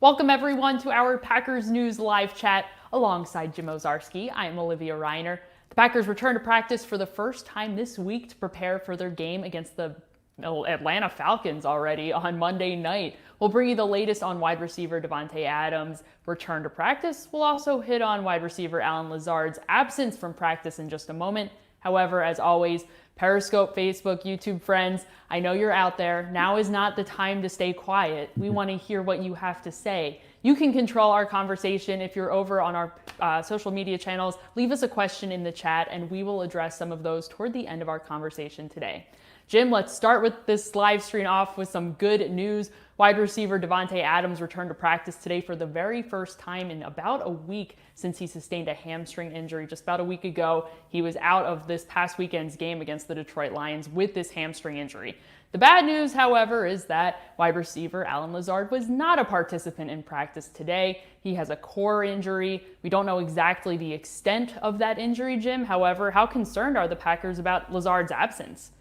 Welcome everyone to our Packers News live chat alongside Jim Owczarski. I am Olivia Reiner. The Packers return to practice for the first time this week to prepare for their game against the Atlanta Falcons already on Monday night. We'll bring you the latest on wide receiver Davante Adams' return to practice. We'll also hit on wide receiver Lazard's absence from practice in just a moment. However, as always, Periscope, Facebook, YouTube friends, I know you're out there. Now is not the time to stay quiet. We want to hear what you have to say. You can control our conversation if you're over on our social media channels. Leave us a question in the chat and we will address some of those toward the end of our conversation today. Jim, let's start with this live stream off with some good news. Wide receiver Davante Adams returned to practice today for the very first time in about a week since he sustained a hamstring injury just about a week ago. He was out of this past weekend's game against the Detroit Lions with this hamstring injury. The bad news, however, is that wide receiver Lazard was not a participant in practice today. He has a core injury. We don't know exactly the extent of that injury, Jim. However, how concerned are the Packers about Lazard's absence?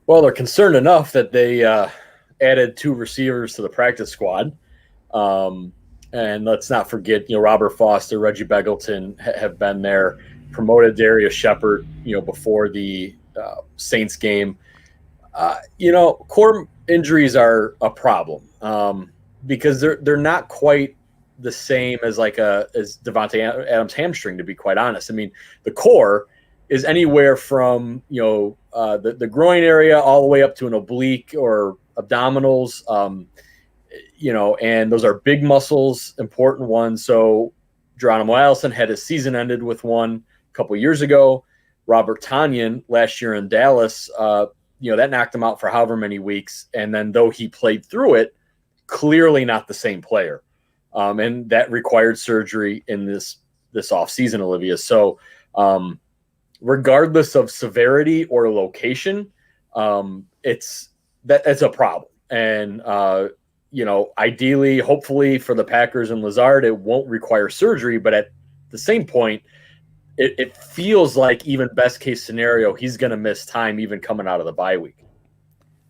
Well, they're concerned enough that they added two receivers to the practice squad. And let's not forget, Robert Foster, Reggie Begelton have been there, promoted Darius Shepard, before the Saints game. Core injuries are a problem because they're not quite the same as as Davante Adams' hamstring, to be quite honest. I mean, the core is anywhere from the groin area all the way up to an oblique or abdominals, and those are big muscles, important ones. So Geronimo Allison had his season ended with one a couple years ago. Robert Tonyan last year in Dallas, that knocked him out for however many weeks. And then though he played through it, clearly not the same player. And that required surgery in this offseason, Olivia. So regardless of severity or location, it's a problem. And, ideally, hopefully for the Packers and Lazard, it won't require surgery. But at the same point, it feels like even best case scenario, he's going to miss time even coming out of the bye week.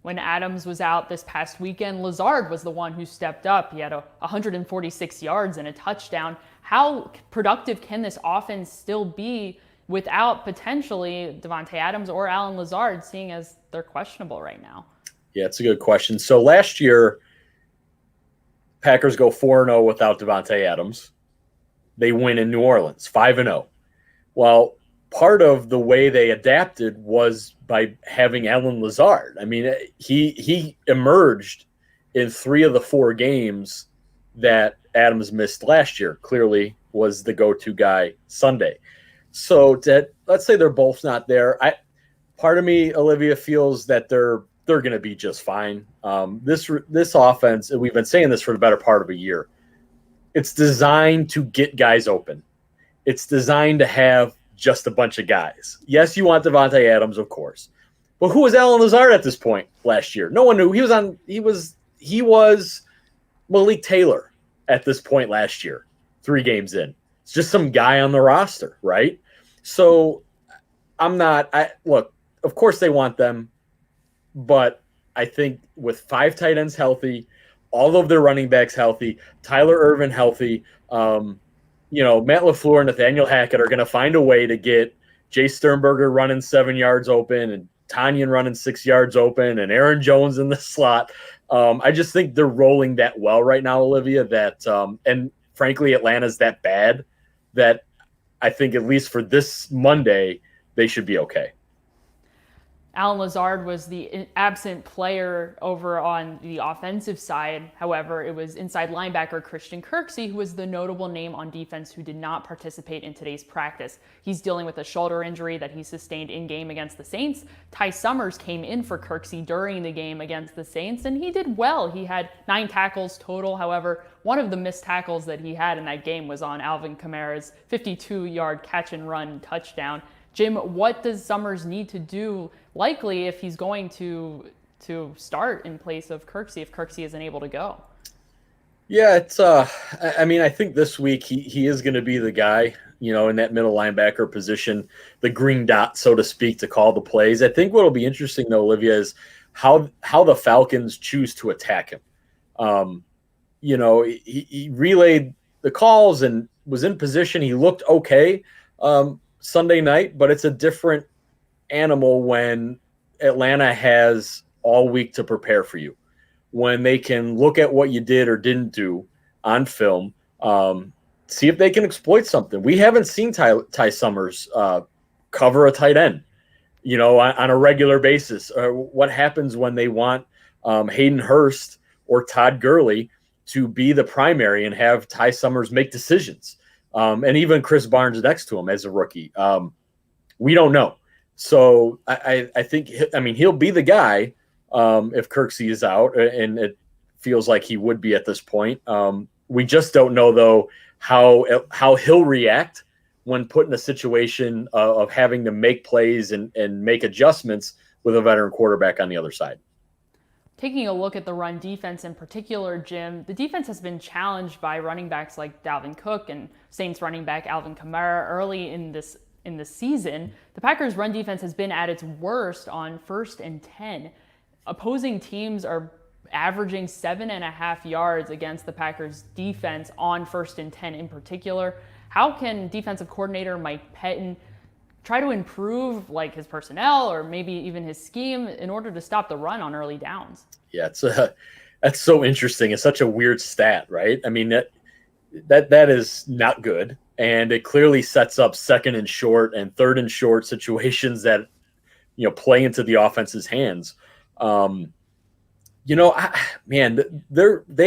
When Adams was out this past weekend, Lazard was the one who stepped up. He had 146 yards and a touchdown. How productive can this offense still be without potentially Davante Adams or Lazard, seeing as they're questionable right now? Yeah, it's a good question. So last year, Packers go 4-0 without Davante Adams. They win in New Orleans, 5-0. Well, part of the way they adapted was by having Lazard. I mean, he emerged in 3 of the 4 games that Adams missed last year. Clearly was the go-to guy Sunday. So let's say they're both not there. Part of me, Olivia, feels that they're going to be just fine. This offense, and we've been saying this for the better part of a year, it's designed to get guys open. It's designed to have just a bunch of guys. Yes, you want Davante Adams, of course. But who was Lazard at this point last year? No one knew. He was Malik Taylor at this point last year, 3 games in. It's just some guy on the roster, right? So look, of course they want them, but I think with 5 tight ends healthy, all of their running backs healthy, Tyler Ervin healthy, Matt LaFleur and Nathaniel Hackett are going to find a way to get Jay Sternberger running 7 yards open and Tonyan running 6 yards open and Aaron Jones in the slot. I just think they're rolling that well right now, Olivia, that and frankly, Atlanta's that bad that I think at least for this Monday, they should be okay. Lazard was the absent player over on the offensive side. However, it was inside linebacker Christian Kirksey who was the notable name on defense who did not participate in today's practice. He's dealing with a shoulder injury that he sustained in-game against the Saints. Ty Summers came in for Kirksey during the game against the Saints, and he did well. He had 9 tackles total. However, one of the missed tackles that he had in that game was on Alvin Kamara's 52-yard catch-and-run touchdown. Jim, what does Summers need to do, likely, if he's going to start in place of Kirksey, if Kirksey isn't able to go? Yeah, it's I think this week he is going to be the guy, in that middle linebacker position, the green dot, so to speak, to call the plays. I think what'll be interesting though, Olivia, is how the Falcons choose to attack him. he relayed the calls and was in position. He looked okay Sunday night, but it's a different animal when Atlanta has all week to prepare for you, when they can look at what you did or didn't do on film, see if they can exploit something. We haven't seen Ty Summers cover a tight end, on a regular basis. What happens when they want Hayden Hurst or Todd Gurley to be the primary and have Ty Summers make decisions? And even Chris Barnes next to him as a rookie. We don't know. So I think, he'll be the guy if Kirksey is out, and it feels like he would be at this point. We just don't know, though, how he'll react when put in a situation of having to make plays and make adjustments with a veteran quarterback on the other side. Taking a look at the run defense in particular, Jim, the defense has been challenged by running backs like Dalvin Cook and Saints running back Alvin Kamara early in this season. The Packers' run defense has been at its worst on 1st and 10. Opposing teams are averaging 7.5 yards against the Packers' defense on 1st and 10 in particular. How can defensive coordinator Mike Pettin try to improve his personnel or maybe even his scheme in order to stop the run on early downs? Yeah, that's so interesting. It's such a weird stat, right? That is not good. And it clearly sets up 2nd and short and 3rd and short situations that, play into the offense's hands. They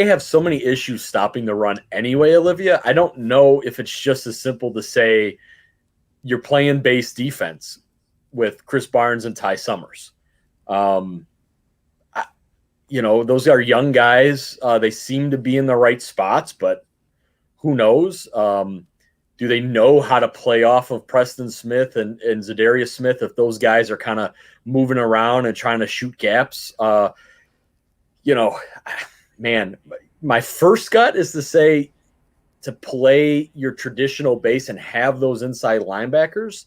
have so many issues stopping the run anyway, Olivia. I don't know if it's just as simple to say you're playing base defense with Chris Barnes and Ty Summers. Those are young guys. They seem to be in the right spots, but who knows? Do they know how to play off of Preston Smith and Zadarius Smith if those guys are kind of moving around and trying to shoot gaps? My first gut is to say to play your traditional base and have those inside linebackers.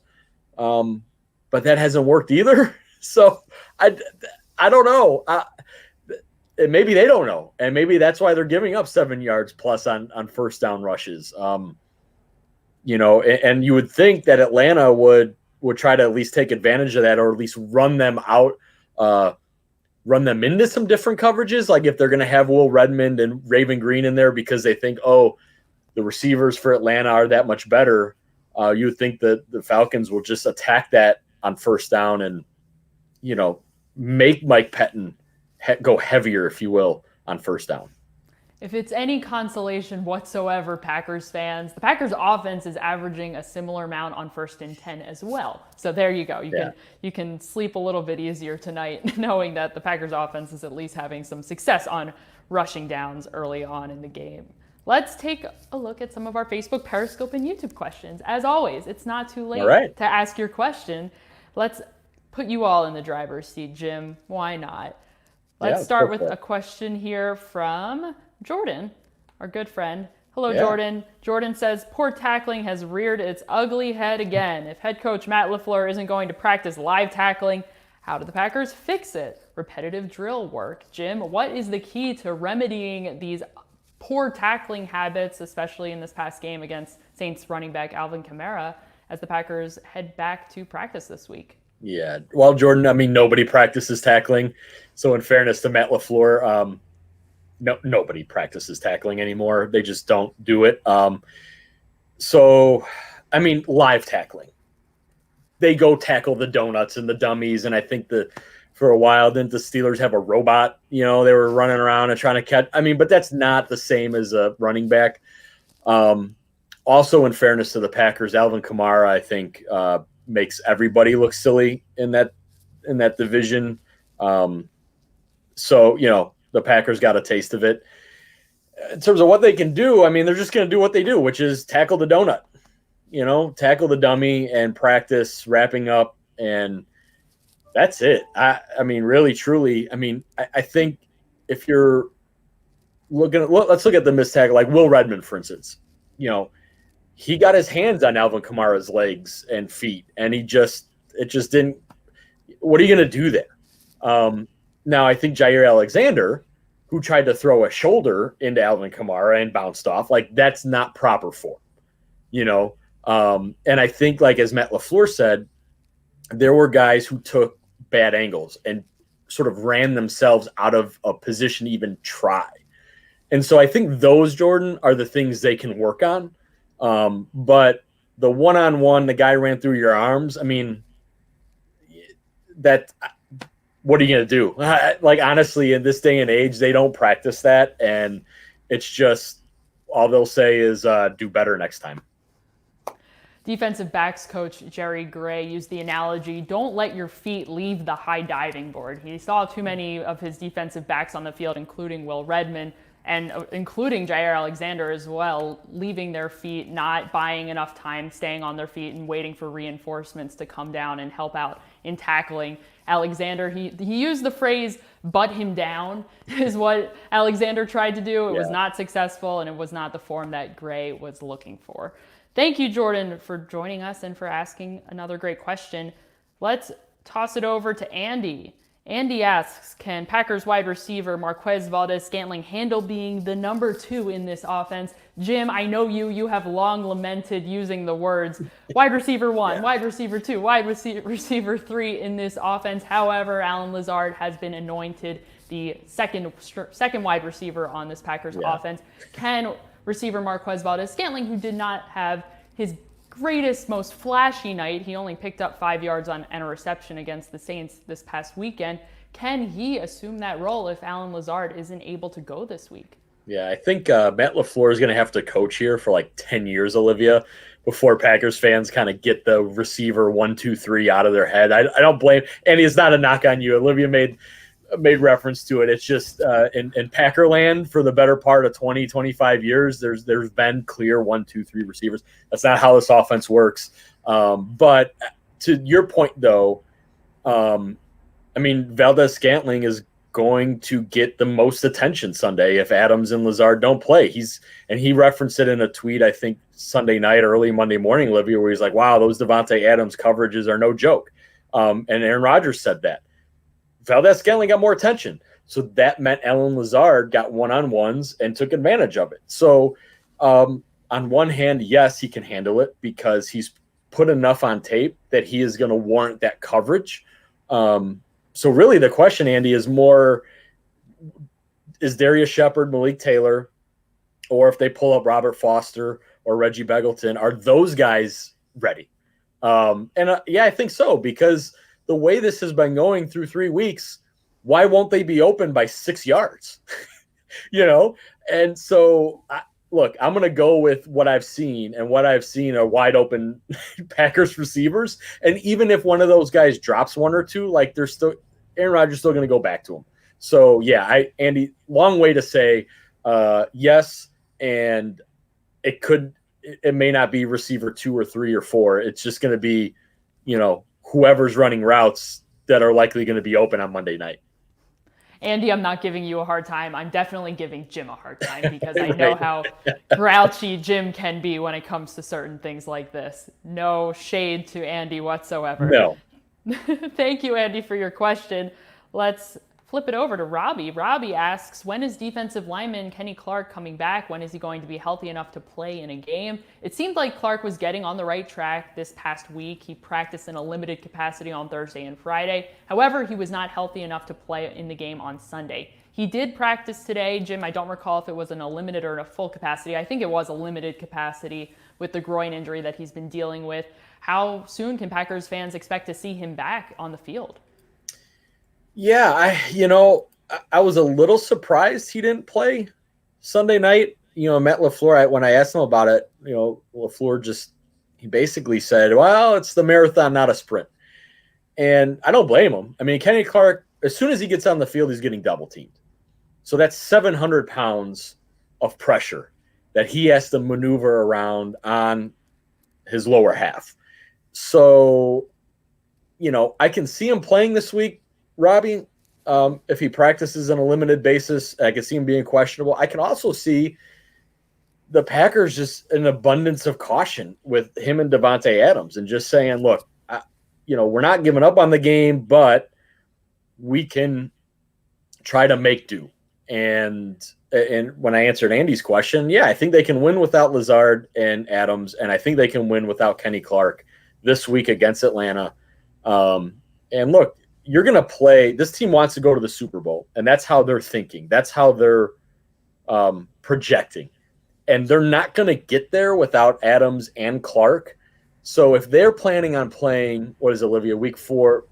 But that hasn't worked either. So I don't know. Maybe they don't know. And maybe that's why they're giving up 7 yards plus on 1st down rushes. And you would think that Atlanta would try to at least take advantage of that, or at least run them out, run them into some different coverages. Like if they're going to have Will Redmond and Raven Green in there because they think, the receivers for Atlanta are that much better. You would think that the Falcons will just attack that on 1st down and, make Mike Pettin go heavier, if you will, on 1st down. If it's any consolation whatsoever, Packers fans, the Packers offense is averaging a similar amount on 1st and 10 as well. So there you go. You can sleep a little bit easier tonight knowing that the Packers offense is at least having some success on rushing downs early on in the game. Let's take a look at some of our Facebook, Periscope, and YouTube questions. As always, it's not too late to ask your question. Let's put you all in the driver's seat, Jim. Why not? Let's start with a question here from Jordan, our good friend. Hello, Jordan. Jordan says, poor tackling has reared its ugly head again. If head coach Matt LaFleur isn't going to practice live tackling, how do the Packers fix it? Repetitive drill work. Jim, what is the key to remedying these poor tackling habits, especially in this past game against Saints running back Alvin Kamara, as the Packers head back to practice this week? Yeah. Well, Jordan, nobody practices tackling. So in fairness to Matt LaFleur, nobody practices tackling anymore. They just don't do it. Live tackling. They go tackle the donuts and the dummies. And I think for a while, didn't the Steelers have a robot? They were running around and trying to catch. But that's not the same as a running back. Also, in fairness to the Packers, Alvin Kamara, I think, makes everybody look silly in that division. The Packers got a taste of it. In terms of what they can do, they're just going to do what they do, which is tackle the donut, tackle the dummy and practice wrapping up, and that's it. Really, truly, I think if you're let's look at the missed tackle, like Will Redmond, for instance. He got his hands on Alvin Kamara's legs and feet, and it just didn't. What are you going to do there? Now, I think Jair Alexander who tried to throw a shoulder into Alvin Kamara and bounced off. Like, that's not proper form, you know? And I think, like, as Matt LaFleur said, there were guys who took bad angles and sort of ran themselves out of a position to even try. And so I think those, Jordan, are the things they can work on. But the one-on-one, the guy ran through your arms, I mean, that – what are you going to do? Like, honestly, in this day and age, they don't practice that. And it's just all they'll say is do better next time. Defensive backs coach Jerry Gray used the analogy, don't let your feet leave the high diving board. He saw too many of his defensive backs on the field, including Will Redmond and including Jair Alexander as well, leaving their feet, not buying enough time, staying on their feet and waiting for reinforcements to come down and help out in tackling. Alexander, he used the phrase butt him down is what Alexander tried to do. It was not successful, and it was not the form that Gray was looking for. Thank you, Jordan, for joining us and for asking another great question. Let's toss it over to Andy. Andy asks, can Packers wide receiver Marquez Valdes-Scantling handle being the number 2 in this offense? Jim, I know you have long lamented using the words wide receiver 1, wide receiver 2, wide receiver 3 in this offense. However, Allen Lazard has been anointed the second wide receiver on this Packers offense. Can receiver Marquez Valdes-Scantling, who did not have his greatest, most flashy night, he only picked up 5 yards on and a reception against the Saints this past weekend, can he assume that role if Allen Lazard isn't able to go this week? Yeah, I think Matt LaFleur is going to have to coach here for like 10 years, Olivia, before Packers fans kind of get the receiver 1, 2, 3 out of their head. I don't blame, and it's not a knock on you. Olivia made reference to it. It's just in Packerland for the better part of 20, 25 years, there's been clear 1, 2, 3 receivers. That's not how this offense works. But to your point, though, I mean, Valdes-Scantling is going to get the most attention Sunday if Adams and Lazard don't play. He referenced it in a tweet, I think, Sunday night, early Monday morning, Olivia, where he's like, wow, those Devontae Adams coverages are no joke. And Aaron Rodgers said that. Valdes-Scantling got more attention. So that meant Allen Lazard got one-on-ones and took advantage of it. So on one hand, yes, he can handle it because he's put enough on tape that he is going to warrant that coverage. So really the question, Andy, is more, is Darius Shepard, Malik Taylor, or if they pull up Robert Foster or Reggie Begelton, are those guys ready? Yeah, I think so, because the way this has been going through 3 weeks, why won't they be open by 6 yards? You know? And so, look, I'm going to go with what I've seen, and what I've seen are wide open Packers receivers. And even if one of those guys drops 1 or 2, like, they're still, Aaron Rodgers still going to go back to him. So yeah, Andy, long way to say yes. And it may not be receiver 2 or 3 or 4. It's just going to be, you know, whoever's running routes that are likely going to be open on Monday night. Andy, I'm not giving you a hard time. I'm definitely giving Jim a hard time because I know how grouchy Jim can be when it comes to certain things like this. No shade to Andy whatsoever. No. Thank you, Andy, for your question. Let's flip it over to Robbie. Robbie asks, when is defensive lineman Kenny Clark coming back? When is he going to be healthy enough to play in a game? It seemed like Clark was getting on the right track this past week. He practiced in a limited capacity on Thursday and Friday. However, he was not healthy enough to play in the game on Sunday. He did practice today. Jim, I don't recall if it was in a limited or in a full capacity. I think it was a limited capacity with the groin injury that he's been dealing with. How soon can Packers fans expect to see him back on the field? Yeah, I was a little surprised he didn't play Sunday night. Matt LaFleur, when I asked him about it, LaFleur he basically said, well, it's the marathon, not a sprint. And I don't blame him. I mean, Kenny Clark, as soon as he gets on the field, he's getting double teamed. So that's 700 pounds of pressure that he has to maneuver around on his lower half. So, I can see him playing this week, Robbie. If he practices on a limited basis, I can see him being questionable. I can also see the Packers just an abundance of caution with him and Devontae Adams and just saying, look, we're not giving up on the game, but we can try to make do. And when I answered Andy's question, yeah, I think they can win without Lazard and Adams, and I think they can win without Kenny Clark this week against Atlanta. And look, you're going to play – this team wants to go to the Super Bowl, and that's how they're thinking. That's how they're projecting. And they're not going to get there without Adams and Clark. So if they're planning on playing, what is Olivia, week 4,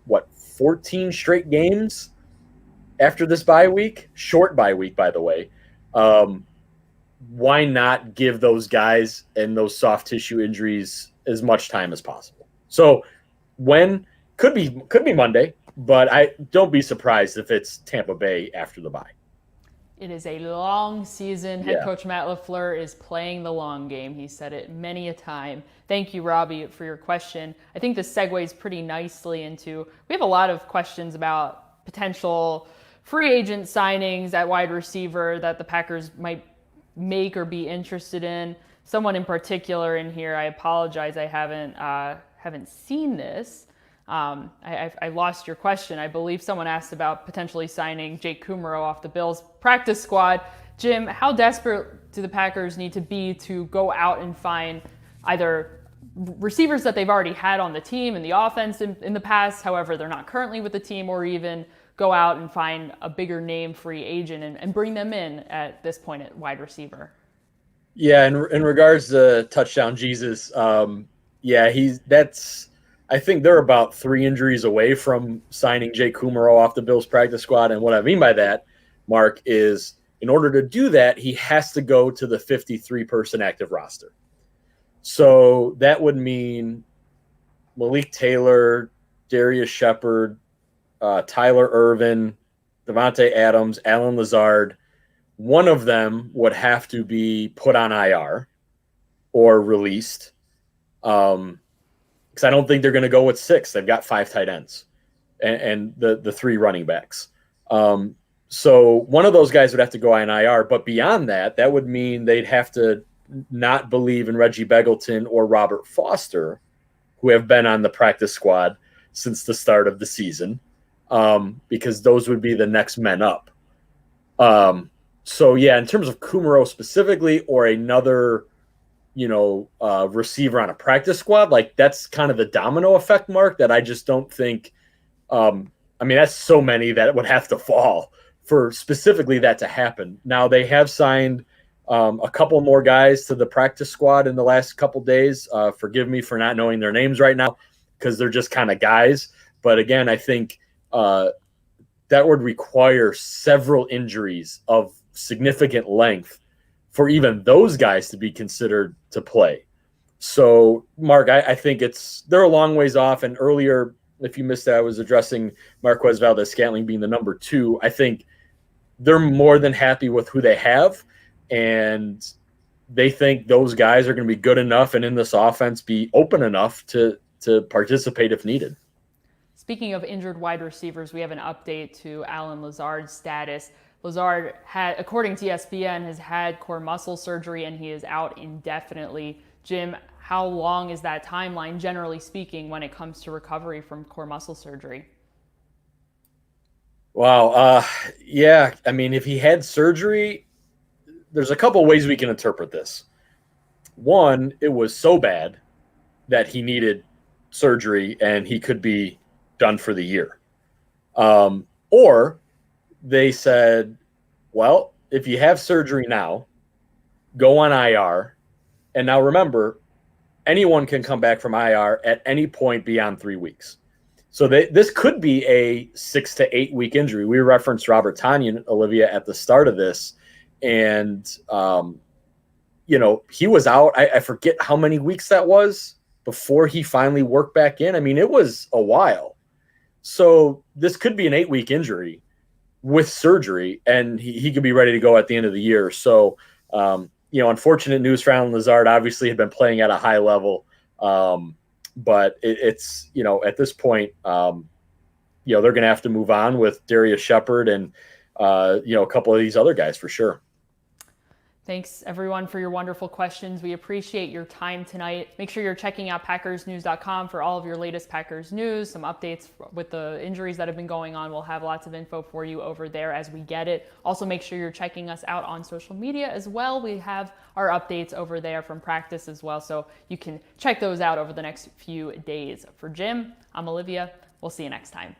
14 straight games after this bye week? Short bye week, by the way. Why not give those guys and those soft tissue injuries as much time as possible? So when could be Monday, but I don't be surprised if it's Tampa Bay after the bye. It is a long season. Head coach Matt LaFleur is playing the long game. He said it many a time. Thank you, Robbie, for your question. I think this segues pretty nicely into, we have a lot of questions about potential free agent signings at wide receiver that the Packers might make or be interested in. Someone in particular in here, I apologize, I haven't seen this. I lost your question. I believe someone asked about potentially signing Jake Kummerow off the Bills practice squad. Jim, how desperate do the Packers need to be to go out and find either receivers that they've already had on the team in the offense in the past, however, they're not currently with the team, or even go out and find a bigger name free agent and bring them in at this point at wide receiver? Yeah, in regards to Touchdown Jesus, I think they're about 3 injuries away from signing Jake Kummerow off the Bills practice squad. And what I mean by that, Mark, is in order to do that, he has to go to the 53-person active roster. So that would mean Malik Taylor, Darius Shepard, Tyler Irvin, Devontae Adams, Alan Lazard. One of them would have to be put on IR or released. Because I don't think they're going to go with 6. They've got 5 tight ends and the 3 running backs. So one of those guys would have to go on IR. But beyond that, that would mean they'd have to not believe in Reggie Begelton or Robert Foster, who have been on the practice squad since the start of the season, because those would be the next men up. So, yeah, in terms of Kummerow specifically, or another receiver on a practice squad, like that's kind of the domino effect, Mark, that I just don't think, that's so many that it would have to fall for specifically that to happen. Now they have signed a couple more guys to the practice squad in the last couple days. Forgive me for not knowing their names right now, because they're just kind of guys. But again, I think that would require several injuries of significant length for even those guys to be considered to play. So, Mark, I think they're a long ways off. And earlier, if you missed that, I was addressing Marquez Valdes-Scantling being the number 2. I think they're more than happy with who they have, and they think those guys are going to be good enough and in this offense be open enough to participate if needed. Speaking of injured wide receivers, we have an update to Alan Lazard's status. Lazard according to ESPN, has had core muscle surgery and he is out indefinitely. Jim, how long is that timeline, generally speaking, when it comes to recovery from core muscle surgery? Wow. Yeah. I mean, if he had surgery, there's a couple ways we can interpret this. One, it was so bad that he needed surgery and he could be done for the year. Or they said, well, if you have surgery now, go on IR. And now remember, anyone can come back from IR at any point beyond 3 weeks. So this could be a 6 to 8 week injury. We referenced Robert Tonyan, Olivia, at the start of this. And, he was out. I forget how many weeks that was before he finally worked back in. I mean, it was a while. So this could be an 8-week injury with surgery, and he could be ready to go at the end of the year. So, unfortunate news for Alan Lazard. Obviously had been playing at a high level. But it's at this point, they're going to have to move on with Darius Shepard and, a couple of these other guys for sure. Thanks everyone for your wonderful questions. We appreciate your time tonight. Make sure you're checking out PackersNews.com for all of your latest Packers news, some updates with the injuries that have been going on. We'll have lots of info for you over there as we get it. Also, make sure you're checking us out on social media as well. We have our updates over there from practice as well, so you can check those out over the next few days. For Jim, I'm Olivia. We'll see you next time.